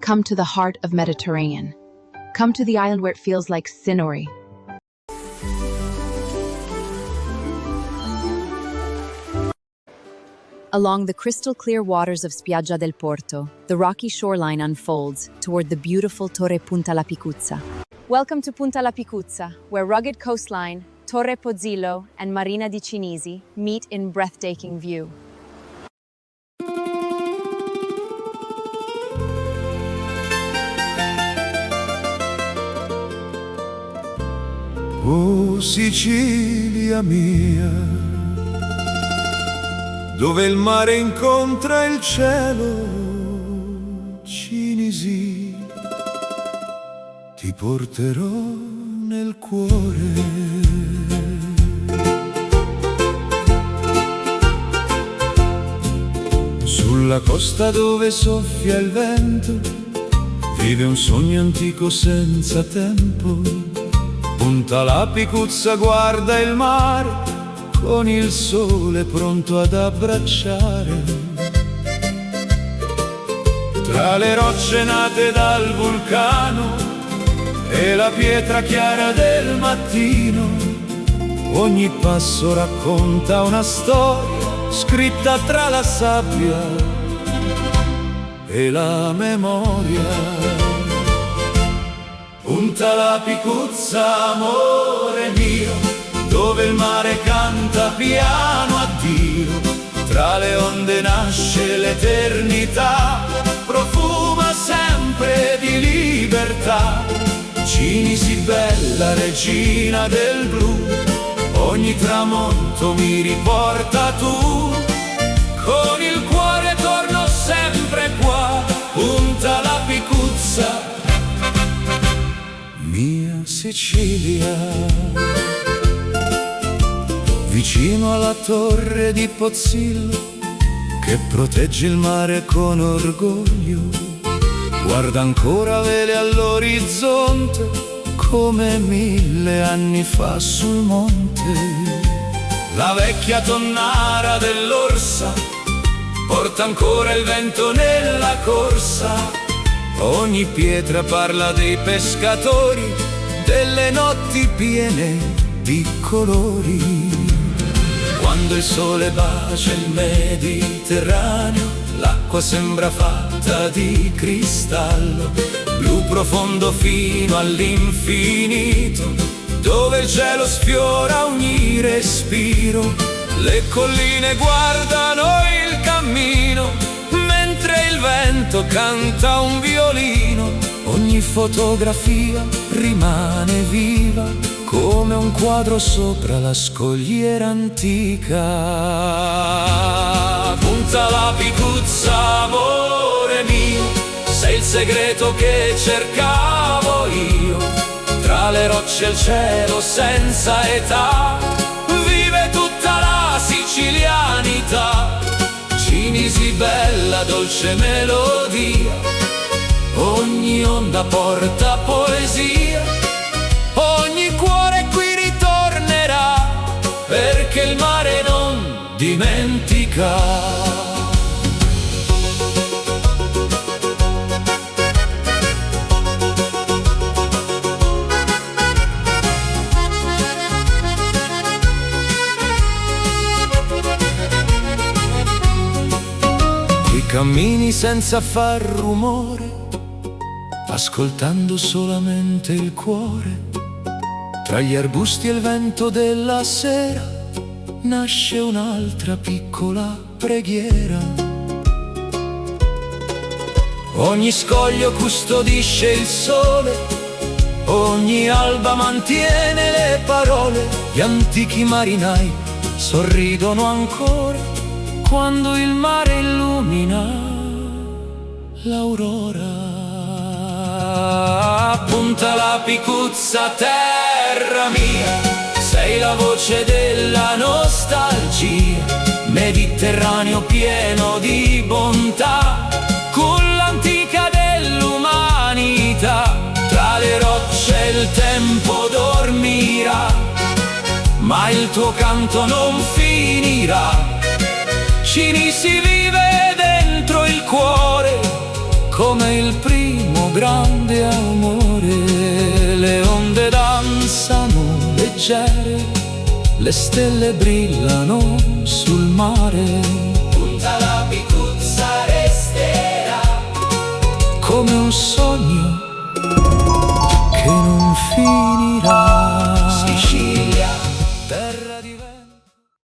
Come to the heart of Mediterranean. Come to the island where it feels like Sinori. Along the crystal-clear waters of Spiaggia del Porto, the rocky shoreline unfolds toward the beautiful Torre Punta La Picuzza. Welcome to Punta La Picuzza, where rugged coastline, Torre Pozzillo, and Marina di Cinisi meet in breathtaking view. Oh Sicilia mia, dove il mare incontra il cielo, Cinisi, ti porterò nel cuore. Sulla costa dove soffia il vento, vive un sogno antico senza tempo. Punta La Picuzza guarda il mare, con il sole pronto ad abbracciare. Tra le rocce nate dal vulcano e la pietra chiara del mattino, ogni passo racconta una storia scritta tra la sabbia e la memoria. Punta La Picuzza, amore mio, dove il mare canta piano addio. Tra le onde nasce l'eternità, profuma sempre di libertà. Cinisi bella, regina del blu, ogni tramonto mi riporta tu. Con il cuore torno sempre qua, Punta La Picuzza, mia Sicilia. Vicino alla torre di Pozzillo, che protegge il mare con orgoglio, guarda ancora vele all'orizzonte, come 1000 anni fa sul monte. La vecchia tonnara dell'Orsa porta ancora il vento nella corsa. Ogni pietra parla dei pescatori, delle notti piene di colori. Quando il sole bacia il Mediterraneo, l'acqua sembra fatta di cristallo, blu profondo fino all'infinito, dove il cielo sfiora ogni respiro. Le colline guardano il cammino, mentre il vento canta un violino. Ogni fotografia rimane viva, come un quadro sopra la scogliera antica. Punta La Picuzza, amore mio, sei il segreto che cercavo io. Tra le rocce e il cielo senza età, vive tutta la sicilianità. Cinisi bella, dolce melodia, ogni onda porta poesia. Ogni cuore qui ritornerà, perché il mare non dimentica. Qui cammini senza far rumore, ascoltando solamente il cuore. Tra gli arbusti e il vento della sera nasce un'altra piccola preghiera. Ogni scoglio custodisce il sole, ogni alba mantiene le parole. Gli antichi marinai sorridono ancora quando il mare illumina l'aurora. Punta La Picuzza, terra mia, sei la voce della nostalgia. Mediterraneo pieno di bontà, culla antica dell'umanità. Tra le rocce il tempo dormirà, ma il tuo canto non finirà. Cinisi vive dentro il cuore, come come il primo grande amore. Le onde danzano leggere, le stelle brillano sul mare. Punta la Picuzza resterà Come un sogno che non finirà.